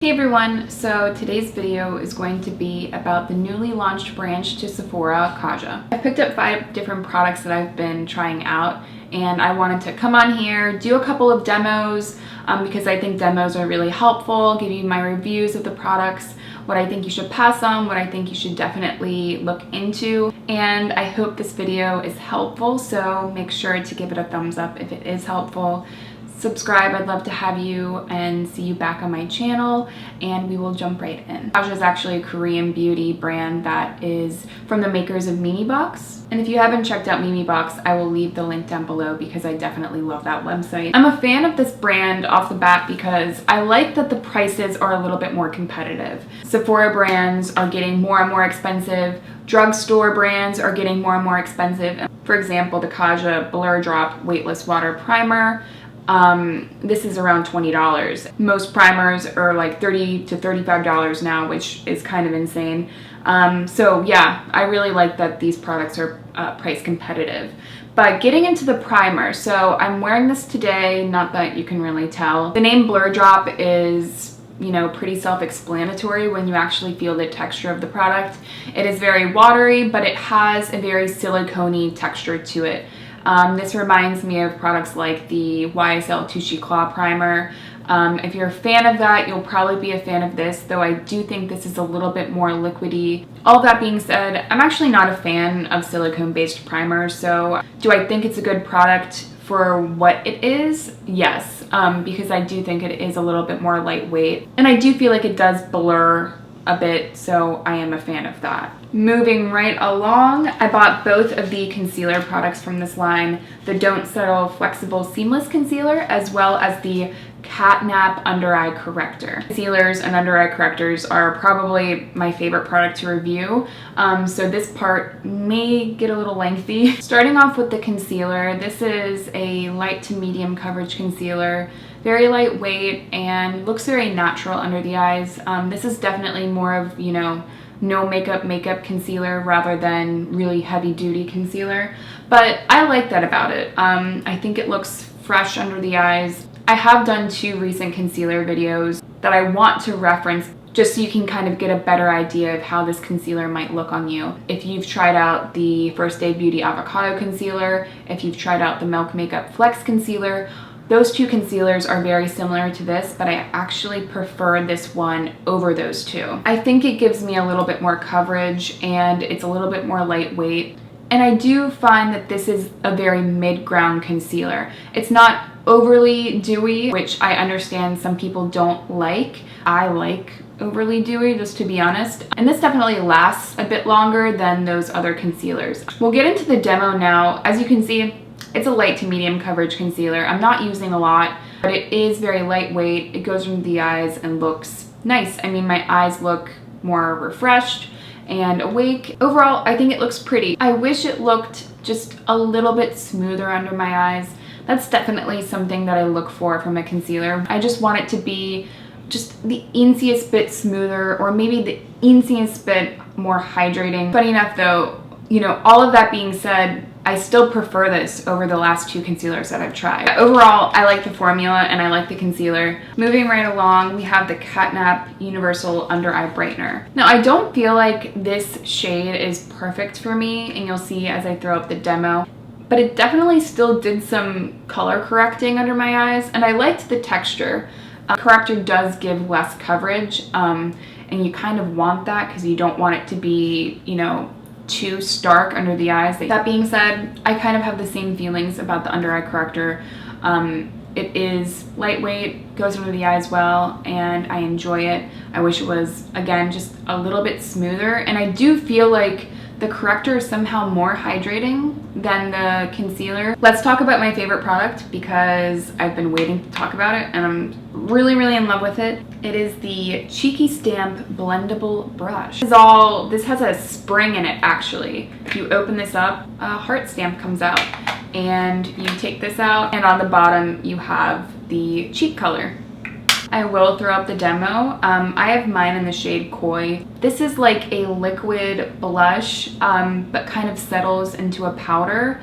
Hey everyone, so today's video is going to be about the newly launched branch to Sephora, Kaja. I picked up 5 different products that I've been trying out, and I wanted to come on here, do a couple of demos because I think demos are really helpful, give you my reviews of the products, what I think you should pass on, what I think you should definitely look into, and I hope this video is helpful, so make sure to give it a thumbs up if it is helpful. Subscribe, I'd love to have you and see you back on my channel, and we will jump right in. Kaja is actually a Korean beauty brand that is from the makers of Memebox. And if you haven't checked out Memebox, I will leave the link down below because I definitely love that website. I'm a fan of this brand off the bat because I like that the prices are a little bit more competitive. Sephora brands are getting more and more expensive. Drugstore brands are getting more and more expensive. For example, the Kaja Blur Drop Weightless Water Primer. This is around $20. Most primers are like $30 to $35 now, which is kind of insane. So yeah, I really like that these products are price competitive. But getting into the primer, so I'm wearing this today, not that you can really tell. The name Blur Drop is, you know, pretty self-explanatory when you actually feel the texture of the product. It is very watery, but it has a very silicone-y texture to it. This reminds me of products like the YSL Touchy Claw Primer. If you're a fan of that, you'll probably be a fan of this, though I do think this is a little bit more liquidy. All that being said, I'm actually not a fan of silicone-based primers, so do I think it's a good product for what it is? Yes, because I do think it is a little bit more lightweight, and I do feel like it does blur a bit, so I am a fan of that. Moving right along, I bought both of the concealer products from this line, the Don't Settle Flexible Seamless Concealer, as well as the Catnap Under Eye Corrector. Concealers and under eye correctors are probably my favorite product to review, so this part may get a little lengthy. Starting off with the concealer, this is a light to medium coverage concealer. Very lightweight and looks very natural under the eyes. This is definitely more of, you know, no makeup concealer rather than really heavy duty concealer, but I like that about it. I think it looks fresh under the eyes. I have done 2 recent concealer videos that I want to reference just so you can kind of get a better idea of how this concealer might look on you. If you've tried out the First Aid Beauty Avocado Concealer, if you've tried out the Milk Makeup Flex Concealer, those 2 concealers are very similar to this, but I actually prefer this one over those 2. I think it gives me a little bit more coverage and it's a little bit more lightweight. And I do find that this is a very mid-ground concealer. It's not overly dewy, which I understand some people don't like. I like overly dewy, just to be honest. And this definitely lasts a bit longer than those other concealers. We'll get into the demo now. As you can see, it's a light to medium coverage concealer. I'm not using a lot, but it is very lightweight. It goes under the eyes and looks nice. I mean, my eyes look more refreshed and awake. Overall, I think it looks pretty. I wish it looked just a little bit smoother under my eyes. That's definitely something that I look for from a concealer. I just want it to be just the insiest bit smoother, or maybe the insiest bit more hydrating. Funny enough though, you know, all of that being said, I still prefer this over the last 2 concealers that I've tried. Overall, I like the formula and I like the concealer. Moving right along, we have the Catnap Universal Under Eye Brightener. Now, I don't feel like this shade is perfect for me, and you'll see as I throw up the demo, but it definitely still did some color correcting under my eyes, and I liked the texture. Corrector does give less coverage, and you kind of want that because you don't want it to be, you know, too stark under the eyes. That being said, I kind of have the same feelings about the under eye corrector. It is lightweight, goes under the eyes well, and I enjoy it. I wish it was, again, just a little bit smoother, and I do feel like the corrector is somehow more hydrating than the concealer. Let's talk about my favorite product because I've been waiting to talk about it and I'm really in love with it. It is the Cheeky Stamp Blendable Brush. This has a spring in it actually. If you open this up, a heart stamp comes out and you take this out, and on the bottom you have the cheek color. I will throw up the demo. I have mine in the shade Koi. This is like a liquid blush, but kind of settles into a powder.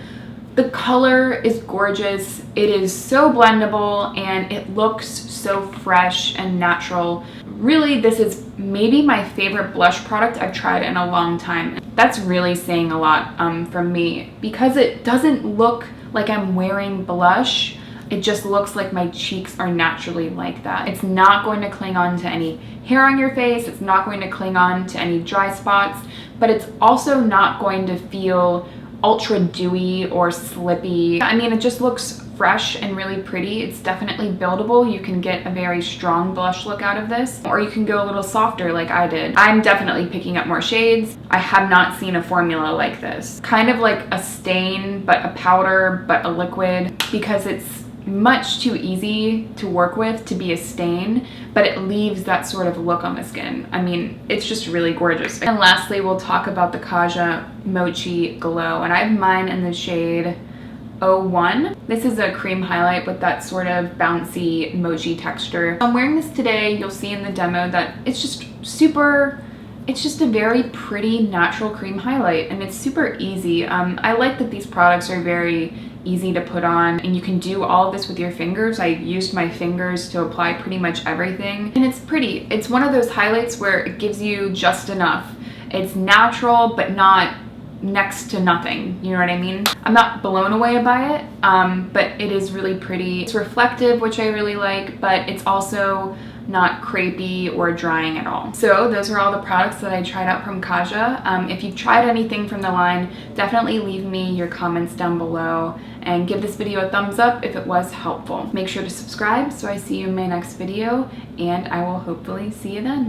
The color is gorgeous. It is so blendable and it looks so fresh and natural. Really, this is maybe my favorite blush product I've tried in a long time. That's really saying a lot from me, because it doesn't look like I'm wearing blush. It just looks like my cheeks are naturally like that. It's not going to cling on to any hair on your face. It's not going to cling on to any dry spots, but it's also not going to feel ultra dewy or slippy. I mean, it just looks fresh and really pretty. It's definitely buildable. You can get a very strong blush look out of this, or you can go a little softer like I did. I'm definitely picking up more shades. I have not seen a formula like this. Kind of like a stain, but a powder, but a liquid, because it's much too easy to work with to be a stain, but it leaves that sort of look on the skin. I mean, it's just really gorgeous. And lastly, we'll talk about the Kaja Mochi Glow, and I have mine in the shade 01. This is a cream highlight with that sort of bouncy mochi texture. I'm wearing this today. You'll see in the demo that it's just a very pretty natural cream highlight, and it's super easy. I like that these products are very easy to put on, and you can do all of this with your fingers. I used my fingers to apply pretty much everything, and it's pretty. It's one of those highlights where it gives you just enough. It's natural, but not next to nothing, you know what I mean? I'm not blown away by it, but it is really pretty. It's reflective, which I really like, but it's also not crepey or drying at all. So those are all the products that I tried out from Kaja. If you've tried anything from the line, definitely leave me your comments down below and give this video a thumbs up if it was helpful. Make sure to subscribe so I see you in my next video, and I will hopefully see you then.